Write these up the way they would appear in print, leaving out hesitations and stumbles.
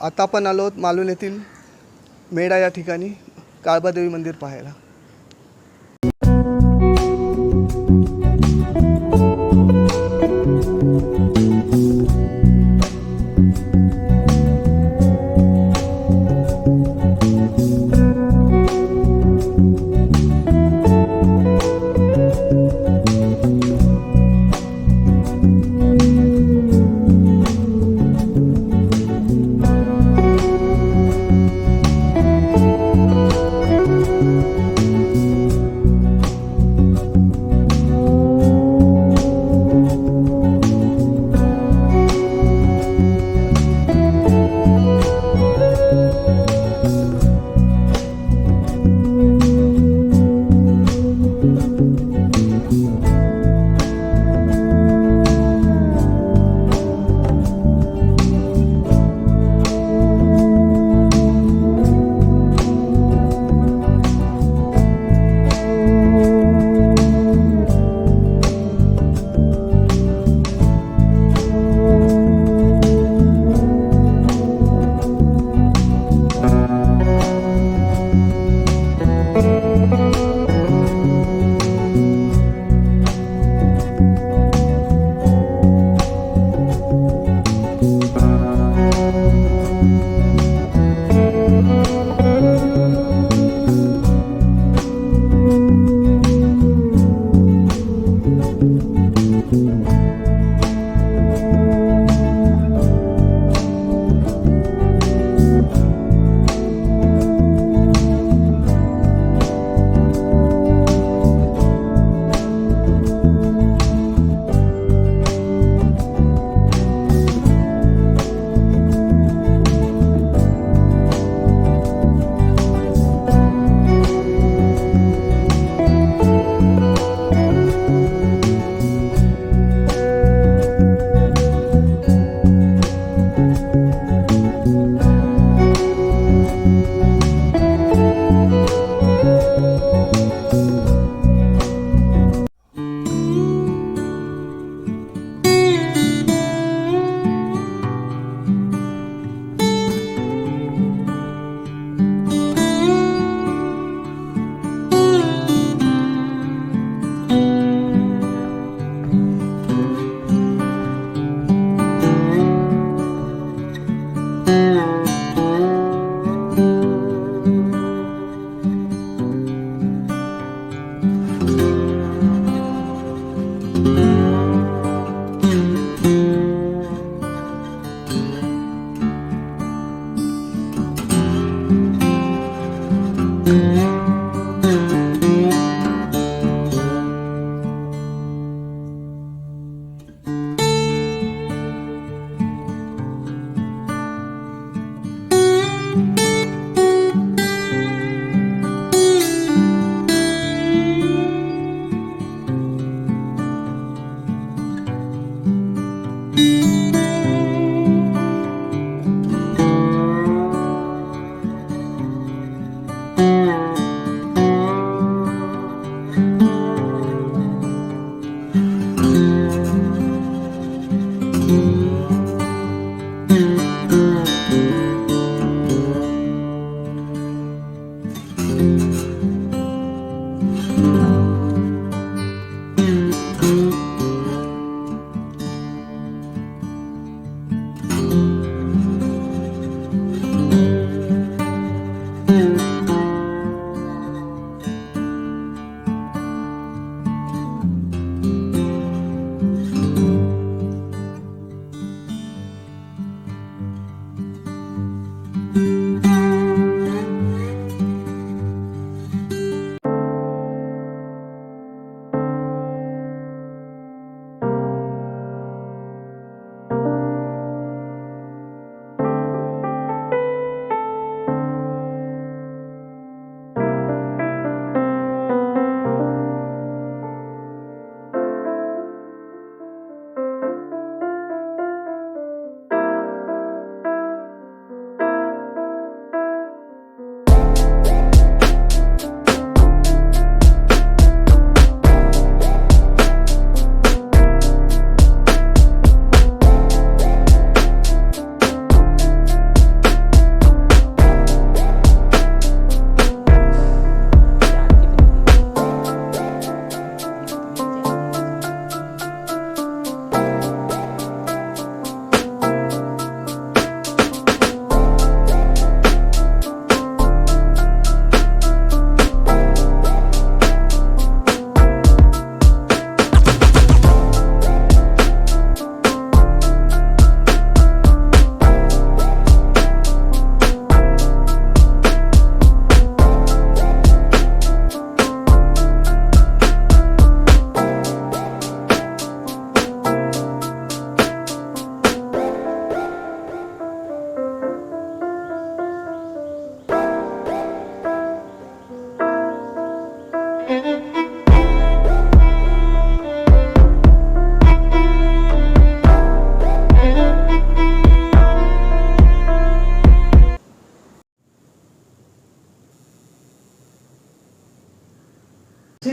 आता आपण आलो आहोत मालवण येथील मेढा या ठिकाणी काळबादेवी मंदिर पाहायला.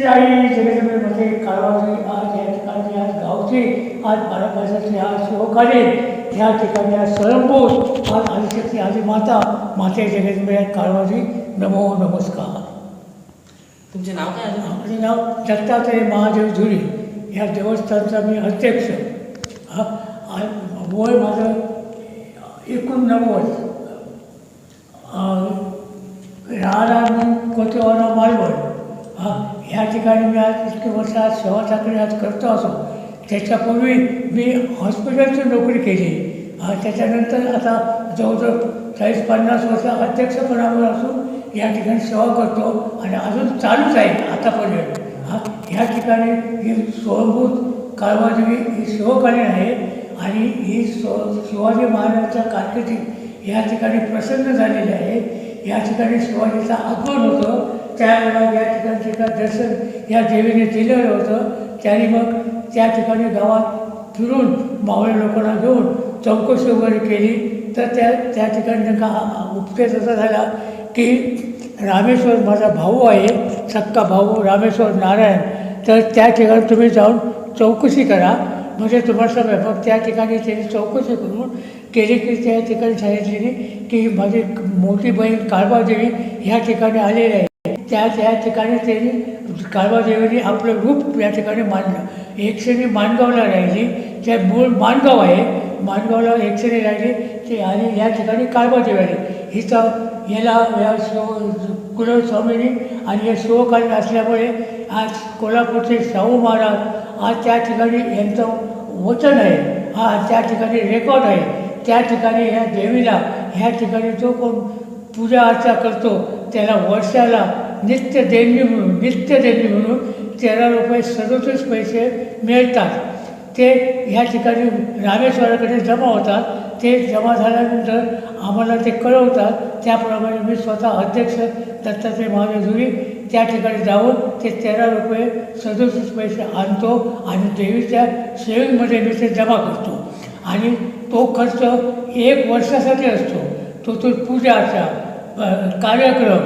आई जगदंबेमध्ये काळवाची आज या ठिकाणी आज गावची आज बारापासाची आज शिवकाली ह्या ठिकाणी आज स्वयंभूत आज आदिशक्ती आदी माते जगदंबे काळवाची नमो नमस्कार. तुमचे नाव काय अजून? माझे नाव दत्तात्रय महादेव धुरी. या देवस्थानचा मी अध्यक्ष. वय माझं 89. राहणार म्हणून कोतेवाडा मालवण. ह्या ठिकाणी मी आज इतके वर्ष आज सेवा चाकरी आज करतो असो. त्याच्यापूर्वी मी हॉस्पिटलची नोकरी केली. त्याच्यानंतर आता जवळजवळ 40-50 वर्ष अध्यक्षपणावर असून या ठिकाणी सेवा करतो आणि अजून चालूच आहे आतापर्यंत. ह्या ठिकाणी ही स्वयंभूत काळवादेवी ही शिवकालीन आहे आणि ही शिवाजी महाराजांच्या कारकिर्दीत या ठिकाणी प्रसन्न झालेली आहे. या ठिकाणी शिवाजीचं आगमन होतं त्यावेळेला या ठिकाणी एका दर्शन या देवीने दिलेलं होतं. त्याने मग त्या ठिकाणी गावात फिरून मावळे लोकांना घेऊन चौकशी वगैरे केली तर त्या ठिकाणी नेमका उपदेश असा झाला की रामेश्वर माझा भाऊ आहे, सक्का भाऊ रामेश्वर नारायण, तर त्या ठिकाणी तुम्ही जाऊन चौकशी करा म्हणजे तुम्हाला समजा. मग त्या ठिकाणी त्यांनी चौकशी करून केली की त्या ठिकाणी सांगितलेली की माझी मोठी बहीण काळबादेवी ह्या ठिकाणी आलेली आहे. त्या ठिकाणी त्यांनी काळबादेवीने आपलं रूप या ठिकाणी मांडलं. एकशेने माणगावला राहिली, त्या मूळ माणगाव आहे, माणगावला एकशेने राहिली ते आणि या ठिकाणी काळबादेवी आली. हिचं याला या कुलस्वामीनी आणि या शिवकालीन असल्यामुळे आज कोल्हापूरचे शाहू महाराज आज त्या ठिकाणी यांचं वचन आहे, त्या ठिकाणी रेकॉर्ड आहे. त्या ठिकाणी ह्या देवीला ह्या ठिकाणी जो कोण पूजा अर्चा करतो त्याला वर्षाला नित्य देणगी म्हणून 13 रुपये 37 पैसे मिळतात. ते ह्या ठिकाणी रामेश्वराकडे जमा होतात. ते जमा झाल्यानंतर आम्हाला ते कळवतात. त्याप्रमाणे मी स्वतः अध्यक्ष दत्तात्रय महादेव धुरी त्या ठिकाणी जाऊन ते 13 रुपये 37 पैसे आणतो आणि देवीच्या सेवेमध्ये मी ते जमा करतो आणि तो खर्च 1 वर्षासाठी असतो. तो पूजाचा कार्यक्रम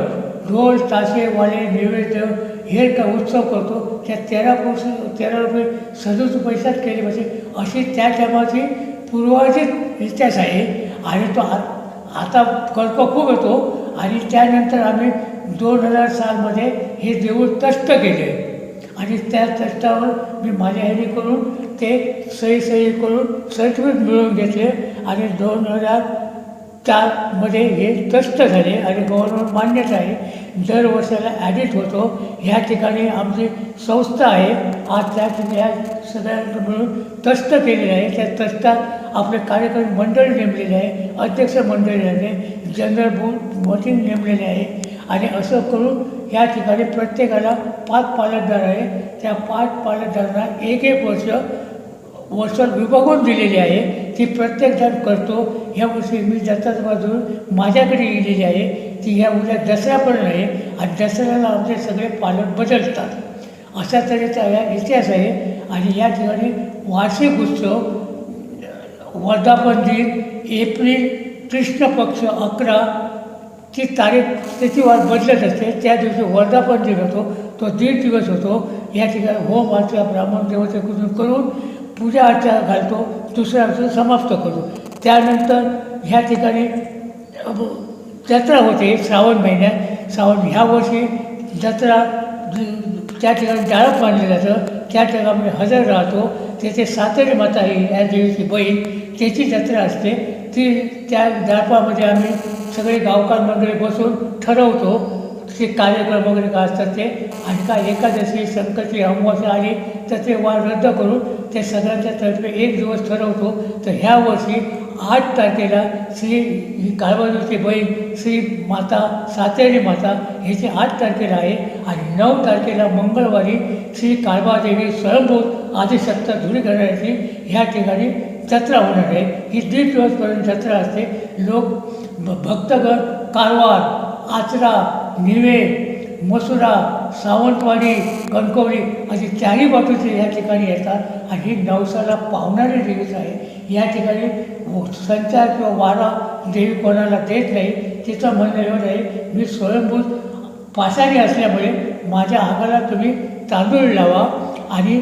ढोल ताशे वाले नैवेद्य हे उत्सव करतो. त्या 13 रुपये 37 पैशात केली पाहिजे अशी त्या टायमाची पूर्वार्जित इतिहास आहे आणि तो आता खर्च खूप येतो. आणि त्यानंतर आम्ही 2000 सालमध्ये हे देऊळ तष्ट केले आणि त्या तष्टावर मी माझ्या ह्याने करून ते सही करून सर्टिफिकेट मिळवून घेतले आणि 2004मध्ये हे तष्ट झाले आणि गव्हर्नमेंट मान्यता आहे. दर वर्षाला ॲडिट होतो. ह्या ठिकाणी आमची संस्था आहे. आज त्या ठिकाणी ह्या सगळ्यांना मिळून तष्ट केलेलं आहे. त्या तष्टात आपले कार्यक्रम मंडळी नेमलेले आहे, अध्यक्ष मंडळी आहे, जनरल मीटिंग नेमलेले आहे आणि असं करून ह्या ठिकाणी प्रत्येकाला 5 पालकदार आहे. त्या 5 पालकदारांना 1 वर्ष विभागून दिलेली आहे. ती प्रत्येकजण करतो. ह्या वर्षी मी दत्तात्रय माझ्याकडे गेलेली आहे. ती ह्या उद्या दसऱ्यापर्यंत आहे आणि दसऱ्याला आमचे सगळे पालक बदलतात. अशा तऱ्हेचा या इतिहास आहे. आणि या ठिकाणी वार्षिक उत्सव वर्धापन दिन एप्रिल कृष्ण पक्ष 11 ची तारीख तिथीवार बदलत असते. त्या दिवशी वर्धापन दिन होतो. तो 1.5 दिवस होतो. या ठिकाणी होम अर्चा ब्राह्मण देवतेकडून करून पूजा अर्चा घालतो. दुसऱ्या दिवशी समाप्त करतो. त्यानंतर ह्या ठिकाणी जत्रा होते श्रावण महिन्यात. ह्या वर्षी जत्रा त्या ठिकाणी डाळप मानलं जातं. त्या ठिकाणी हजर राहतो. तेथे सातेरी माता ही या देवीची बहीण त्याची जत्रा असते. ती त्या डाळपामध्ये आम्ही सगळे गावकार मंडळी बसून ठरवतो ते कार्यक्रम वगैरे काय असतात ते. आणि काय एकादशी संकटी अमावस्या आली तर ते वार रद्द करून ते सगळ्यांच्या तर्फे 1 दिवस ठरवतो. तर ह्या वर्षी 8 तारखेला श्री काळबादेवीची बहीण श्री माता सातेरी माता ह्याची 8 तारखेला आहे आणि 9 तारखेला मंगळवारी श्री काळबादेवी स्वयंभूत आदिशक्त धुरी करण्याची ह्या ठिकाणी जत्रा होणार आहे. ही 1.5 दिवसपर्यंत जत्रा असते. लोक भक्तगण कारवार, आचरा, निवे, मसुरा, सावंतवाडी, कणकवली अशी 4ही बाजूचे या ठिकाणी येतात आणि ही नवसाला पावणारी देवीच आहे. या ठिकाणी संचार किंवा वारा देवी कोणाला देत नाही. तिचं म्हणणं एवढं आहे, मी स्वयंभूत पाषाणी असल्यामुळे माझ्या अंगाला तुम्ही तांदूळ लावा आणि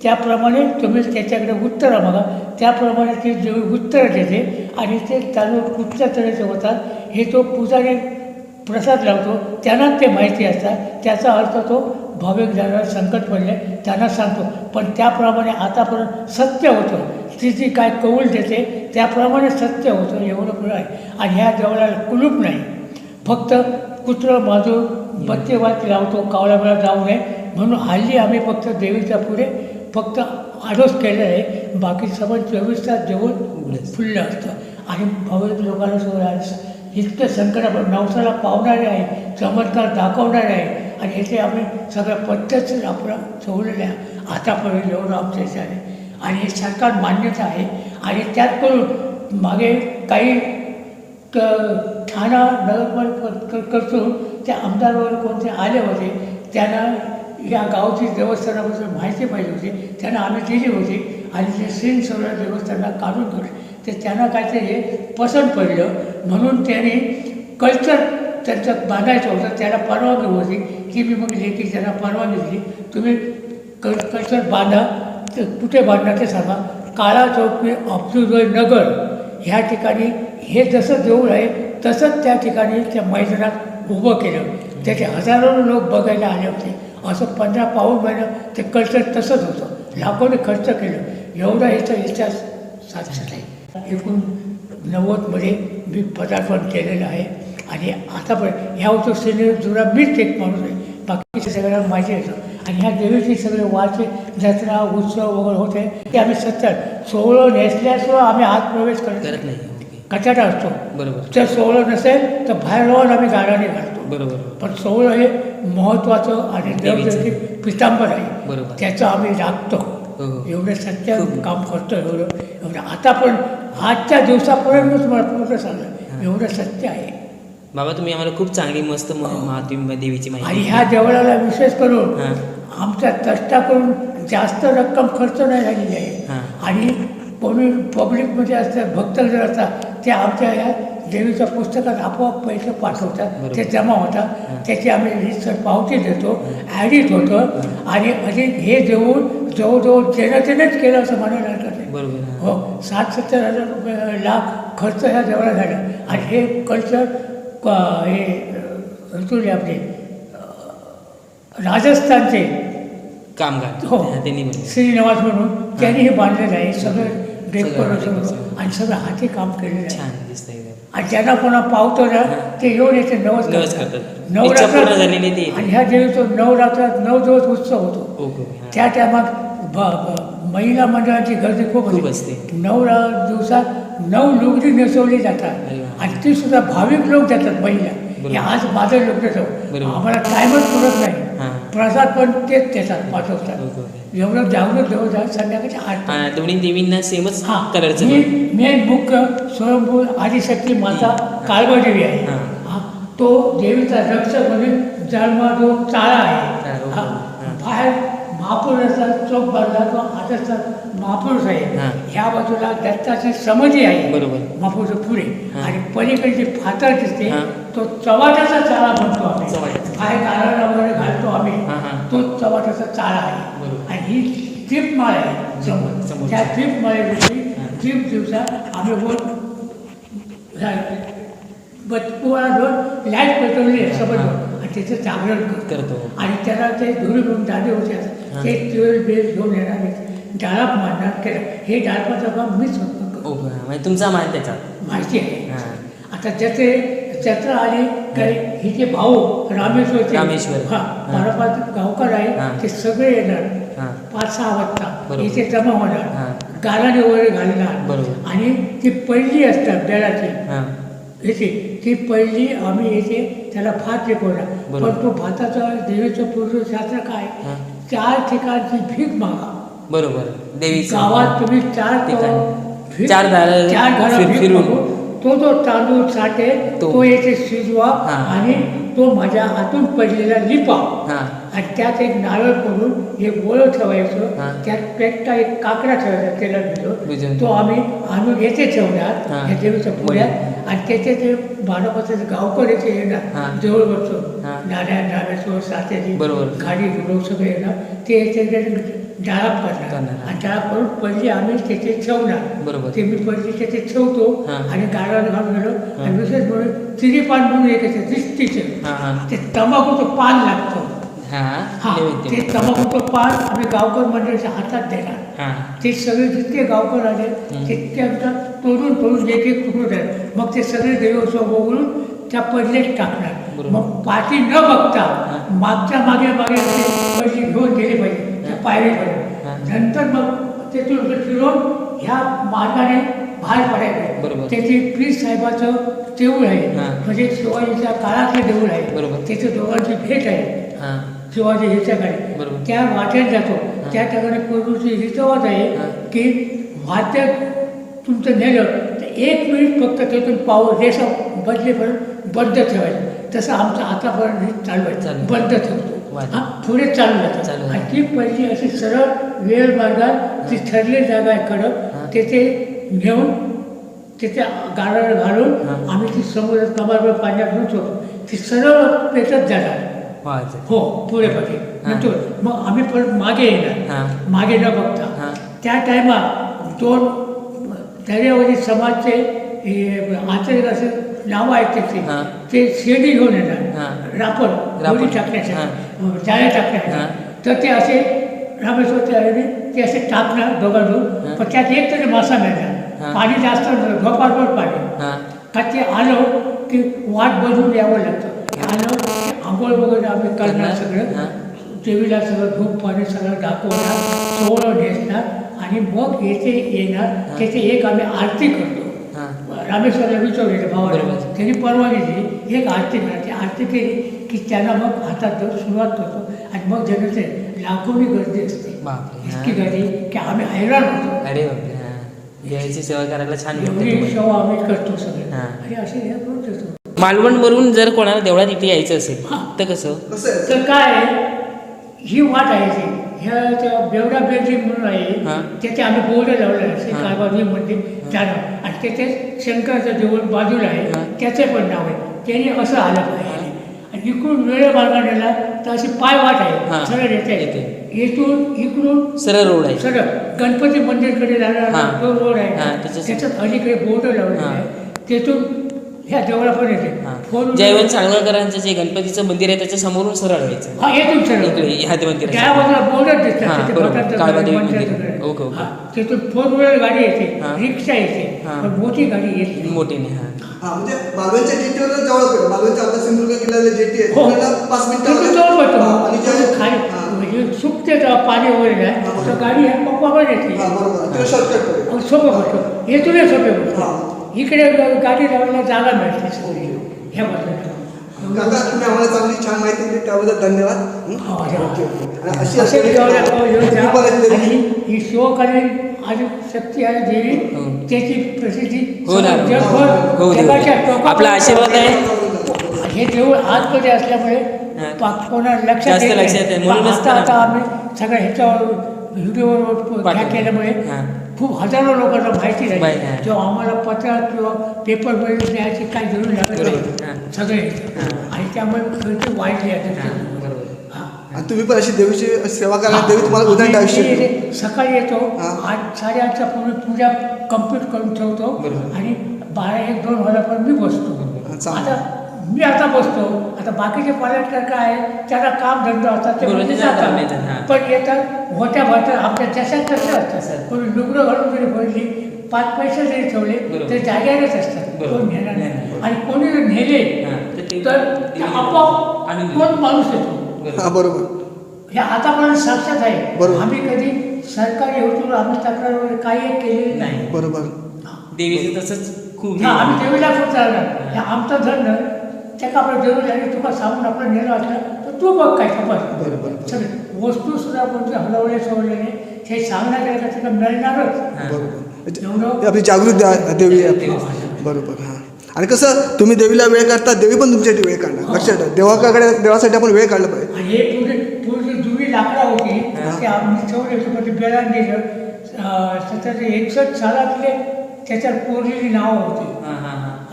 त्याप्रमाणे तुम्ही त्याच्याकडे उत्तरं मागा, त्याप्रमाणे ते जे उत्तरं देते आणि ते तांदूळ कुठच्या तऱ्हेचे होतात हे तो पुजारी प्रसाद लावतो, त्यांना ते माहिती असतात. त्याचा अर्थ तो भाविक ज्यांना संकट पडले त्यांना सांगतो. पण त्याप्रमाणे आतापर्यंत सत्य होतं, ती जी काय कौल देते त्याप्रमाणे सत्य होतं, एवढं पुढं आहे. आणि ह्या देवळाला कुलूप नाही, फक्त कुत्रं माजून बत्तेवाती लावतो, कावळा वेळा जाऊ नये म्हणून हल्ली आम्ही फक्त देवीच्या पुढे फक्त आडोस केलेलं आहे. बाकी सगळं 24 तास जेवण फुललं असतं आणि भाविक लोकांना सगळं इतके संकट नवसाला पावणारे आहे, चमत्कार दाखवणारे आहे आणि याचे आम्ही सगळ्या पद्धतशीर आपलं ठेवलेलं आहे आतापर्यंत एवढं आमच्या इथे आहे. आणि हे सरकार मान्यता आहे. आणि त्यात करून मागे काही ठाणा नगरपालिका करतो त्या आमदार वगैरे कोणते आले होते, त्यांना या गावची देवस्थानाबद्दल माहिती पाहिजे होती, त्यांना आम्ही दिली होती आणि ते सीन सगळं देवस्थानाला काढून ठेवले. ते त्यांना काहीतरी हे पसंत पडलं म्हणून त्यांनी कल्चर त्यांचं बांधायचं होतं, त्याला परवानगी होती की मी मग लेखी त्यांना परवानगी दिली, तुम्ही कल्चर बांधा. ते कुठे बांधणार ते सांगा. काळा चौकी अब्दुलरोय नगर ह्या ठिकाणी हे जसं देऊळ आहे तसंच त्या ठिकाणी त्या मैदानात उभं केलं. त्याचे हजारो लोक बघायला आले होते. असं 15 पाऊण महिना ते कल्चर तसंच होतं, लाखोने खर्च केलं. एवढा याचा इतिहास साक्षात आहे. 1990मध्ये मी पदार्पण केलेलं आहे आणि आतापर्यंत ह्या उत्सव श्रेणी जुना मीच एक माणूस आहे, बाकीचे सगळ्यांना माहिती येतं. आणि ह्या देवीचे सगळे वाचे जत्रा उत्सव वगैरे होते ते आम्ही सोहळं नेसल्याशिवाय आम्ही आत प्रवेश करत नाही. कचाटा असतो बरोबर. जर सोहळं नसेल तर बाहेर राहून आम्ही गाण्याने घालतो बरोबर. पण सोहळं हे महत्त्वाचं आणि देवदेवची पितांबर आहे बरोबर, त्याचं आम्ही राखतो. एवढं सत्य काम करतो, एवढं आता पण आजच्या दिवसापर्यंत तुम्हाला पूर्ण सांगलं एवढं सत्य आहे. बाबा तुम्ही आम्हाला खूप चांगली मस्त महात्म्य देवीची माहिती. आणि ह्या देवळाला विशेष करून आमच्या कष्टाकडून जास्त रक्कम खर्च नाही झालेली आहे. आणि कोणी पब्लिकमध्ये असतात भक्त जर असतात ते आमच्या या देवीच्या पुस्तकात आपोआप पैसे पाठवतात, ते जमा होतात, त्याची आम्ही रितसर पावती देतो, ॲडिट होतं. आणि अधिक हे देऊन जवळजवळ जेणतेनेच केलं असं म्हणायला हरकत नाही बरोबर. हो, 60-70 हजार रुपये लाख खर्च ह्या देवळात झाला. आणि हे कल्चर हे तुझे आपले राजस्थानचे कामगार हो श्रीनिवास म्हणून त्यांनी हे बांधलेलं आहे. सगळं डेकोरेशन आणि सगळं हाती काम केलेलं आहे. छान दिसतंय. आणि ज्यांना कोणा पावतो ना ते येऊन येते नवस नवरात्रात. आणि ह्या देवीचं नवरात्रात 9 दिवस उत्सव होतो. त्या टायमात महिला मंडळाची गर्दी खूप असते. 9 दिवसात 9 लुगडी नेसवली जातात आणि ती सुद्धा भाविक लोक जातात महिला. हे आज माझं लोक जाऊ आम्हाला टायमच पुरत नाही. प्रसाद पण तेच देतात पाठवतात. एवढं जागृत देव जात संध्याकाळी 8 दोन्ही देवींना सेमच कलरचं मेन मुख्य स्वयंभू आदिशक्ती माता काळबादेवी आहे. तो देवीचा रक्षक म्हणून जन्म जो चाळा आहे. बाहेर महापुरुषाचा चौक बांधला तो आदर्शचा महापुरुष आहे. ह्या बाजूला दत्ताची समाधी आहे बरोबर महापुरुष पुढे. आणि पलीकडे जी फातर दिसते तो चव्हाट्याचा चाळा म्हणतो आम्ही. बाहेर गाळाला वगैरे घालतो आम्ही, तो चव्हाट्याचा चाळा आहे. आणि ही दीपमाळ आहे समोर. त्या दीपमाळेविषयी दीप दिवसात आम्ही वर बत्तुळा घेऊन लाईट पेटवली आहे समोर आणि त्याचं जागरण करतो. आणि त्याला ते धुळी म्हणून दादे होते ते तेल बेल घेऊन येणार डाळाप मारणार केलं. हे डाळपाचं काम मीच करतो. तुमचा मान त्याचा माहिती आहे. आता ज्याचे जत्रा आली काही हिचे भाऊ रामेश्वर पारंपरिक गावकर आहे ते सगळे येणार 5-6 वाजता इथे जमा होणार, गालाने वगैरे घालणार. आणि ती पहिली असतात बेळाची येते ती पहिली आम्ही येते त्याला भात शिकवणार. पण तो भाताचा देवीचं पूर्ण शास्त्र काय 4 ठिकाणची भीक मागा बरोबर. देवी गावात तुम्ही 4 घरा फिरून तो तांदूळ साठे तो येथे शिजवा आणि तो माझ्या हातून पडलेला लिपा आणि त्यात एक नारळ फोडून एक गोळं हां. ठेवायचं, त्यात पेटता एक काकडा ठेवायचा तेलात भिजवून. भिजवून तो आम्ही आणून येथे ठेवणार हां. या देवीच्या पुढ्यात, आणि त्याचे ते भाडोबाचे गावकर येथे हां. येणार जवळ बसतो हां. नाऱ्या डाव्यासोबत साथेची बरोबर. गाडी घोडं सगळे येणार, ते याचे डाळाप करणार करणार. आणि डाळाप करून पहिली आम्ही त्याचे ठेवणार. बरोबर. ते मी पहिली त्याचे ठेवतो हां. आणि गाडावर घालून गेलो आणि विशेष म्हणून तिरी पान म्हणून एक येते दिसतीचे हां हां ते तंबाखूचं पान लागतं. हां हा नैवेद्य. ते तंबाखूचं पान आम्ही गावकर मंडळीच्या हातात देणार. हां ते सगळे जितके गावकर आले तितके आमच्या तोडून एक एक तुकडं द्याल, मग ते सगळे देवोत्सव बघून त्या पडलेच टाकणार. बरोबर. मग पाठी न बघता मागच्या मागे मागे ते पैसे घेऊन गेले पाहिजे त्या पायरीपर्यंत. नंतर मग तेथून फिरून ह्या मार्गाने बाहेर पडायचं. बरोबर. त्याचे पीर साहेबाचं देऊळ आहे, हां. म्हणजे शिवाजीच्या काळातलं देऊळ आहे. बरोबर. त्याच्या दोघांची भेट आहे हां शिवाजी ह्याच्याकडे. बरोबर. त्या वाटेत जातो, त्या ठिकाणी पूर्वीची रितवाज आहे हां. की वाटेत तुमचं नेलं तर 1 मिनिट फक्त त्यातून पाऊस रेषा बदलेपर्यंत बंद ठेवायचं. तसं आमचं आतापर्यंत चालू आहे, चालू. बंद ठेवतो. वाह. हां पुढे चालू चालू जातं. आहे. आणि ती पहिली अशी सरळ वेळ मार्गात जी ठरली जागा आहे कडक, हां. तेथे घेऊन तिथे गाडावर घालून हां. आम्ही ती समुद्रात कमारवर पाण्यात होतो, ती सरळ पेटत जाणार. व्हायचं. हो पुढे पाठी नंतर मग आम्ही परत मागे येणार, हां. मागे न बघता. हां. त्या टायमात 2 दर्यावरी समाजचे आचरिक असे नावं आहेत त्याचे, हां. ते शेडी घेऊन येणार. हां. रापण रापण. गोळी टाकण्यासाठी, जाळे टाकण्यासाठी. हां. तर ते असे रामेश्वरच्या आईने ते असे टाकणार दोघांजून, हां. पण त्यात एक तरी मासा मिळणार. हां. पाणी जास्त झोपाळभर पाणी. हां का ते आलं की वाट बदलून यावं लागतं. ते आलं की आंघोळ वगैरे आम्ही करणार सगळं, हां. देवीला सगळं धूप पाणी सगळं दाखवणार, सोहळं नेसणार आणि मग येथे येणार. त्याची एक आम्ही आरती करतो. हां रामेश्वरला विचारलेलं भावाला, बरोबर. त्यांनी परवानगी दिली, एक आरती करा. ती आरती केली की त्यांना मग हातात देऊन सुरुवात करतो आणि मग जनते लाखोनी गर्दी असते. बापरे. इतकी हां. गर्दी की आम्ही हैराण होतो. अरे बापरे. हां देवाची सेवा करायला छान एवढी भेटते. सेवा आम्ही करतो सगळे हां. आणि असे हे करत असतो. मालवणवरून जर कोणाला देवळात इथे यायचं असेल हां. तर कसं? कसं आहे तर काय आहे, ही वाट आहे ती ह्या त्या बेवडा बेल्जिंग म्हणून आहे, हां. त्याचे आम्ही बोर्ड लावले आहे श्री हां. काळबाजी मंदिर जाणं, आणि त्याचे शंकराचं देऊळ बाजूला आहे, हां. त्याचे पण नाव आहे. त्याने असं आलं पाहिजे. आणि इकडून वेळ मार्गानेला तर अशी पाय वाट हां. आहे, सरळ येते. येते. येथून इकडून सरळ रोड आहे. सरळ गणपती मंदिरकडे जाणारा हां. तो रोड आहे, हां, त्याच्यात अलीकडे बोर्ड लावलेला हां. आहे. तेथून ह्या देवळा पण येते. फोर जयवंत साळगावकरांचं जे गणपतीचं मंदिर आहे त्याच्या समोरून सरळ व्हायचं. हा येथून सरळ इकडे ह्या मंदिर त्या बाजूला बोर्डच दिसतात. हां, तिथे बरोबर. भटांचं काळबादेवी मंदिर मंदिर. तिकडे. Okay, okay. हां, तिथून 4 व्हीलर गाडी येते, हां. रिक्षा येते, हां. पण मोठी गाडी येत नाही. मोठीने. हां हा म्हणजे मालवणच्या जेटीवर जवळ पडेल. मालवणच्या आपल्या सिंधुदुर्ग किल्ल्याला जेटी आहे हो. तिकडनं 5 तिथून मिनिटं जवळ पडतो. आणि तिथून खाली हां. म्हणजे सुकते तेव्हा पाणी वगैरे नाही, हां. तर गाडी ह्या पप्पावर येते. हां बरोबर तिकडे शॉर्टकट पडेल. मग सोपं पडतो, येथूनच सोपे पडतो. हां. इकडे गाडी लावायला जागा मिळते सगळी ह्या बाजूला. काका तुम्ही आम्हाला चांगली छान माहिती दिली त्याबद्दल धन्यवाद. हो, हो. Okay, okay. आणि अशी असे असलेली- देवाला येऊन जा. तुम्ही पण असलेली- आणि ही शिवकालीन आज शक्ती आहे देवी, हो. त्याची प्रसिद्धी हो ना. जगभर हो, देव. जगाच्या टोकापर्यंत आपला आशीर्वाद आहे. हे देऊळ आतमध्ये असल्यामुळे हां. कोणा लक्षात जास्त येत लक्षात नाही. येत म्हणूनच आता तर- आता आम्ही सगळ्या ह्याच्यावर व्हिडिओवर पाठवलं. केल्यामुळे हां. खूप हजारो लोकांना माहिती माहिती झाली. आहे. तेव्हा आम्हाला पत्रात किंवा पेपरमध्ये द्यायची काही जरूर लागत बरोबर. नाही. हां. सगळे हां. आणि त्यामुळे खर्च वाढली आहे. हां बरोबर. हां. आणि तुम्ही पण अशी देवीची सेवा करायला देवी तुम्हाला उदंड आयुष्य देईल. आम्ही सकाळी येतो, हां. 8-8:30च्या पूर्वी पूजा कम्प्लीट करून ठेवतो बरोबर. आणि 12-1-2 वाजेपर्यंत मी बसतो. चांगलं. आता मी आता बसतो, आता बाकीचे पर्यटक काय आहे, त्याला काम धंदा असतात ते बरोबर, म्हणजे ते जातात, हां. जातात, पण येतात होत्या भरतात आमच्या जशात तशा असतात. असतात. पण लुगडं घालून जरी भरली 5 पैसे जरी ठेवले बरोबर. तर जाग्यावरच असतात, बरोबर. कोण घेणार नाही, नाही. नाही. आणि कोणी जर नेले हां, तर ते- तर ते आपोआप आणून देतात. कोण माणूस येतो. बरोबर. हा बरोबर. हे आतापर्यंत साक्षात आहे. बरोबर. आम्ही कधी सरकारी होतो आम्ही तक्रार वगैरे काही केलेली नाही. बरोबर. देवीचं तसंच खूप हा, आम्ही देवीला खूप चालणार. हे आमचं धन त्याला आपलं देवी आणि तुका सांगून आपलं नेलं असलं तर तू बघ काय खबर. बरोबर. सगळे वस्तू सुद्धा कोणते हलवले सोडलेले हे सांगण्यात गेलं का तिथं मिळणारच. हां. बरोबर. एवढं ही आपली जागृत देवी आहे आपली. बरोबर. हां आणि कसं तुम्ही देवीला वेळ काढता, देवी पण तुमच्यासाठी वेळ काढणार. लक्षात ठेवा. देवाकडे देवासाठी आपण वेळ काढला पाहिजे. आणि हे पूर्ण होती ते आम्ही ठेवले होते पण ते बेळान गेलं 1761 सालातले त्याच्यात कोरलेली नावं होती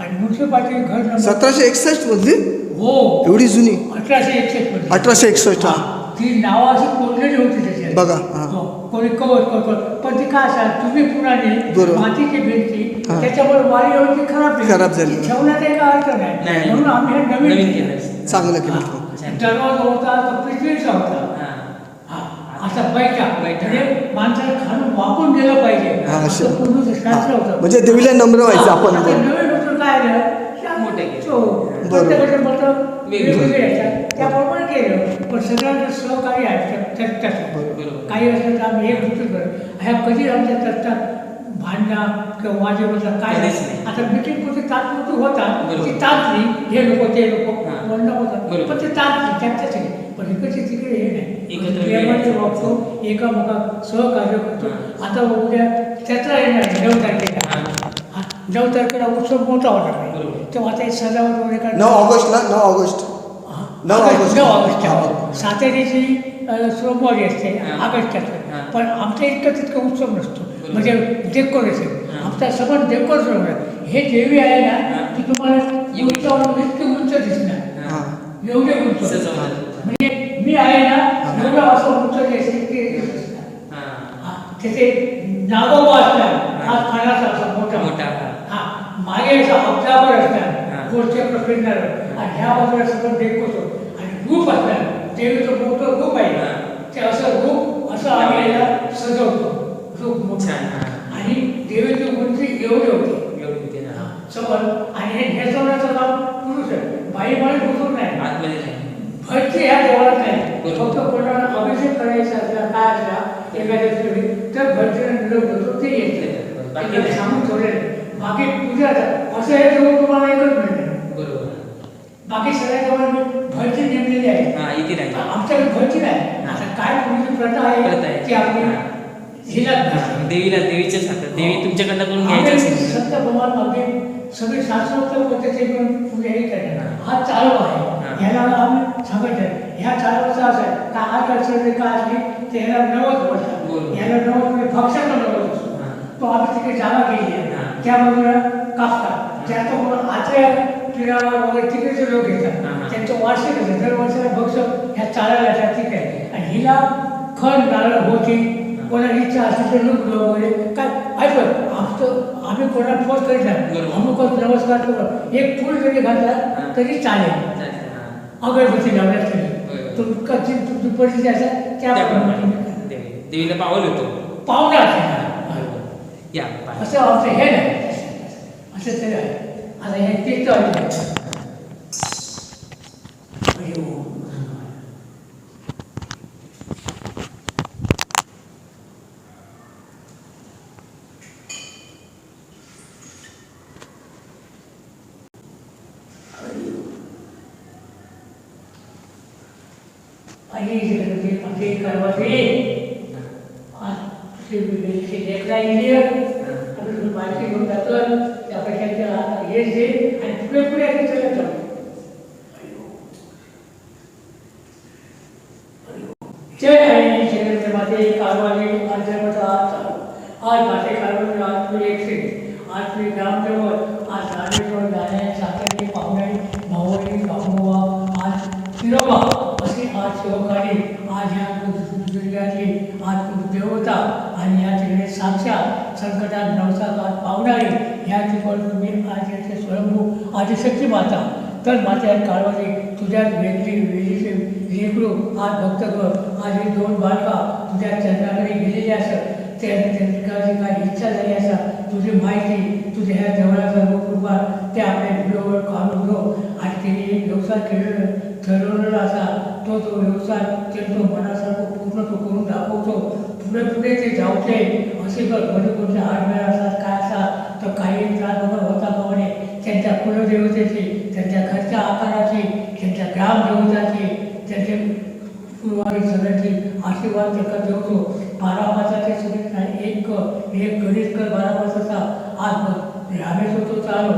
आणि म्युन्सिपाल्टी घर नंबर 1761 मधली हो एवढी जुनी 1861 मध्ये 1861 हा. ती नावं अशी कोरलेली होती त्याच्यात बघा हा. हो, कोणी कवर करतो पण ती काय असा तुम्ही पुराणे बरोबर. मातीची भिंती हा. त्याच्यामुळे वारी येऊन ती खराब झाली. ठेवण्यात काही अर्थ नाही नाही. म्हणून आम्ही हे नवीन नवीन केलं. केलं. चांगलं केलं. दरवाजा होता तो पृथ्वीचा होता हा, असा बैठा म्हणजे माणसाला खालून वाकून गेलं पाहिजे हा, असं. असं पूर्ण शास्त्र होतं म्हणजे देवीला नम्र व्हायचं आपण. आता नवीन होतं काय झालं मोठे केले. प्रत्येकाचे मतं वेगवेगळे. वेगवेगळे आहेत त्याप्रमाणे केलं पण सगळ्यांचं सहकार्य आहे त्याचं बरोबर. काही असलं तर आम्ही एक गोष्ट करतो ह्या कधी आमच्या तत्तात भांडणा किंवा वाजे होता काय कधीच नाही. नाही. आता मिटिंग पुरती तात्पुरती होतात बरोबर. ती तात्ली हे लोक ते लोक हां. बोलणं होतं बरोबर. पण ते तात्ली त्यांच्याच आहे पण इकडचे तिकडे हे नाही एकत्र प्रेमाने वेळ. वागतो एकामेकात सहकार्य करतो हां. आता उद्या त्याचा येणार आहे 9 तारखेला हां. 9 तारखेला उत्सव मोठा होणार आहे बरोबर. तेव्हा आता एक सजावट वगैरे 9 करणार ऑगस्टला 9 ऑगस्ट 9 ऑगस्ट. 9 ऑगस्ट सातेरीची सोमवारी असते हां. ऑगस्टात हां. पण आमच्या इतकं तितकं उत्सव नसतो बरोबर. म्हणजे डेकोरेशन हां. आमचा सगळं डेकोरेशन होणार हे देवी आहे ना हां. ती तुम्हाला उंचावर इतकी उंच दिसणार हा. एवढे उंच सजवणार. म्हणजे मी आहे ना एवढं असं उंच दिसते ते दिसणार हां. त्याचे नागोबा असणार हा खानाचा असा मोठा मोठा. हा मागे असा अब्जावर हां. असणार गोलचक्र फिरणार आणि ह्या बाजूला सगळं डेकोरेशन आणि रूप असणार देवीचं मोठं रूप आहे हां. ते असं रूप असं आम्ही याला सजवतो रूप मोठं छान. हां. आणि देवीची उंची एवढी होती एवढी होती ना. समज आणि हे नेसवण्याचं काम पुरुष आहे बाई माणूस घुसून नाही आतमध्ये नाही. भटची ह्या देवळात नाही बरोबर. फक्त कोणाला अभिषेक करायचा असला काय असला एखाद्या वेळी तर भटजीला निरोप होतो ते येते बाकी त्याला नाही. सांगून ठेवलेलं बाकी पूजा असं हे देऊन तुम्हाला एकच मिळते बरोबर. बाकी सगळ्या देवांनी भटजी नेमलेली आहे हा, इथे नाही. आमच्याकडे भटजी नाही आता काय पूर्वीची प्रथा प्रथा आहे आहे. ती आपली हा. हिला हां. देवीच्याच हातात. देवी तुमच्याकडनं करून घ्यायचं असेल. संत भगवान अगदी सगळे शास्त्रोक्त पद्धतीने पूजा हे करणार हा चालू आहे हां. ह्याला आम्ही सांगितलं ह्या चालवाचा असं आहे का आज अडचण काय असली ते ह्याला 90 वर्ष बरोबर. ह्याला 90 म्हणजे भक्षाचा 90 असतो हां. तो आम्ही तिकडे जागा केली आहे हां. त्या बाजूला कापतात त्याच्यामुळं आजच्या पिढ्यावर वगैरे तिकडचे लोक येतात हां. त्यांचं वार्षिक असतं दर वर्षाला भक्ष ह्या चालायला जाती आहे आणि हिला खण नारळ होती कोणाची इच्छा असेल तर लोक वगैरे काय ऐकलं आमचं आम्ही कोणाला फोर्स करीत नाही बरोबर. अमुकच नमस्कार करू एक फूल जरी घातला हां. तरी चालेल हां. अगरबत्ती लावल्यास तरी बरोबर. तुमची परिस्थिती असेल त्याप्रमाणे देवीला पावल होतो. पाहुणे असेल या बाय. असं आमचं हे नाही असं तरी आहे आता हे तीर्थ आहे आणि ते करवाते लेकरा इंजिनियर आपण माहिती घेऊन जातो त्यापेक्षा हे जे आणि पुढे पुढे आम्ही चालत जाऊ जय हरी जय माते कारवाली आज माते कारवाली आज मी एकशे आज मी ग्रामदेव आज रामेश्वर गाणे साखरची पाहुणे भावडी बाबुवा आज तिरोबा अशी आज शिवकाली आज ह्या दुर्गाची आज देवता आणि या ठिकाणी साक्षात संकटात नवसात पावणारी ह्या ठिकाणी तुम्ही आज याचे स्वयंभू आदिशक्ती माता तर माता काळवाली तुझ्यात वेगळी वेगळीचे लेकरू आज भक्तगण आज हे 2 बालका तुझ्या चरणाकडे गेलेली असत त्यांची काही इच्छा झाली असा तुझी माहिती तुझ्या ह्या देवळाचा कृपा ते आपल्या व्हिडिओवर काढून घेऊ आणि त्यांनी एक व्यवसाय ठरवलेला असा तो व्यवसाय तो मनासारखं पूर्ण तो करून दाखवतो पुढे पुढे ते जावते असे कर कोणते हार्डवेअर असतात काय असतात तर काही त्रास वगैरे होता का म्हणे त्यांच्या कुलदेवतेची त्यांच्या घरच्या आकाराची त्यांच्या ग्रामदेवताची त्यांचे पूर्वावी सगळ्यांची आशीर्वाद त्याचा देवतो 12 मासाचे सगळे एक गणेश कर 12 मासाचा आज रामेश्वर तो चालू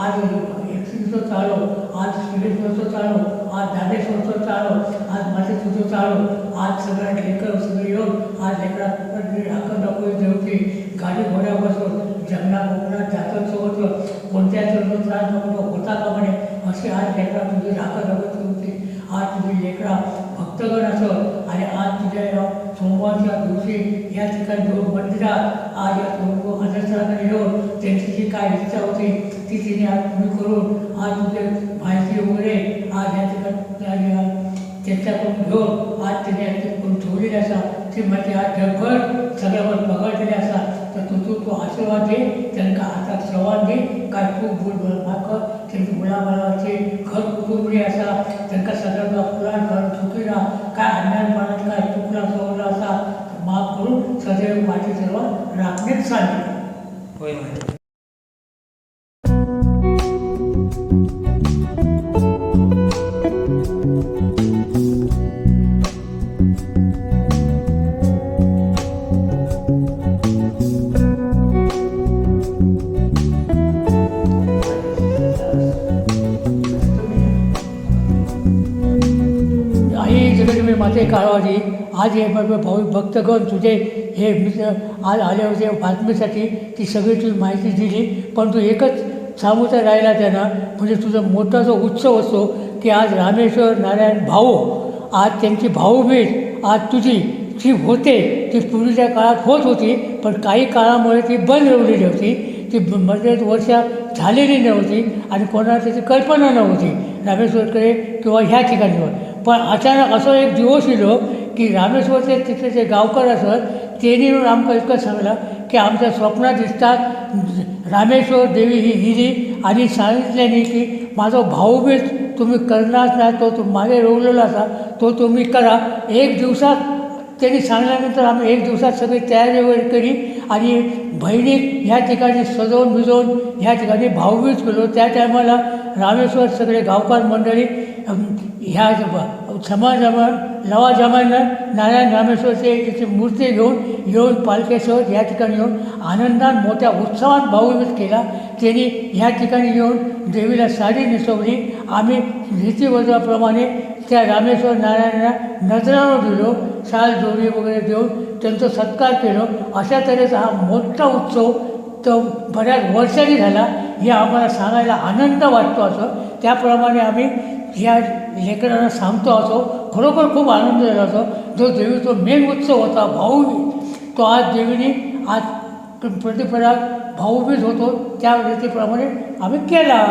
आज 1 तुझं चालो, आज सुरेश्वरचं चालो, आज दादेश्वरचं चालो, आज माझे तुझं चालो, आज सगळ्या लेकर सगळे येऊन आज लेकरा हाकं नको देवची गाडी घोड्या बसून जंगला कोकणात जातं सोबत कोणत्या चलतो त्रास नको होता का म्हणे असे आज लेकरा तुझी हाकं नको होती. आज तुझी लेकरा भक्तगण असत आणि आज तुझ्या या सोमवारच्या दिवशी या ठिकाणी दोन मंदिरात आज या अनसराकडे येऊन त्यांची जी काय इच्छा होती ती तिने आज तुम्ही करून आज तुझे माहिती वगैरे आज या ठिकाणी त्यांच्याकडून घेऊन आज त्याने करून ठेवलेली असा ती म्हणजे आज जगभर सगळ्यावर पकडलेले असा तर तो आशीर्वाद दे त्यांना हातात संवाद दे काय खूप बोल माग त्यांची मुलाबाळाचे घर कुटुंबी असा त्यांना सगळ्यांना फुला घर चुकीला काय अन्याय पाण्यात काय चुकला सवरला असा माफ करून सदैव माझी सर्व राखण्यात सांगितलं. होय महाराज. माझे काळाजी आज हे भाऊ भक्तगण तुझे हे मित्र आज आले होते बातमीसाठी ती सगळी तुझी माहिती दिली परंतु एकच सांगूचा राहिला त्यांना म्हणजे तुझा मोठा जो उत्सव असतो की आज रामेश्वर नारायण भाऊ आज त्यांची भाऊबीज आज तुझी जी होते ती पूर्वीच्या काळात होत होती पण काही काळामुळे ती बंद ठेवलेली होती ती बरेच वर्ष झालेली नव्हती आणि कोणाला त्याची कल्पना नव्हती रामेश्वरकडे किंवा ह्या ठिकाणीवर पण अचानक असं एक दिवस येलो की रामेश्वरचे तिथे जे गावकर असत त्यांनी आमकां इतकं सांगलं की आमच्या स्वप्नात दिसतात रामेश्वर देवी ही हिरी आणि सांगितल्याने की माझा भाऊबीज तुम्ही करणार नाही तो मागे रोवलेला असा तो तुम्ही करा एक दिवसात त्यांनी सांगल्यानंतर आम्ही एक दिवसात सगळी तयारी वगैरे केली आणि बहिणी ह्या ठिकाणी सजवून भिजवून ह्या ठिकाणी भाऊबीज केलो. त्या टायमाला रामेश्वर सगळे गावकार मंडळी ह्या समाजमान लवाजमानं नारायण रामेश्वरचे याची मूर्ती घेऊन येऊन पालखेसह या ठिकाणी येऊन आनंदात मोठ्या उत्सवात भाऊबीज केला. त्यांनी ह्या ठिकाणी येऊन देवीला साडी नेसवली. आम्ही रीतिवजाप्रमाणे त्या रामेश्वर नारायणाला नजरानं दिलो शाल जोडी वगैरे देऊन त्यांचा सत्कार केलो. अशा तऱ्हेचा हा मोठा उत्सव तो बऱ्याच वर्षांनी झाला हे आम्हाला सांगायला आनंद वाटतो असं त्याप्रमाणे आम्ही ह्या लेकरांना सांगतो असो खरोखर खूप आनंद झाला असो. जो देवीचा मेन उत्सव होता भाऊबीज तो आज देवीने आज प्रतिपदात भाऊबीज होतो त्या रीतीप्रमाणे आम्ही केला.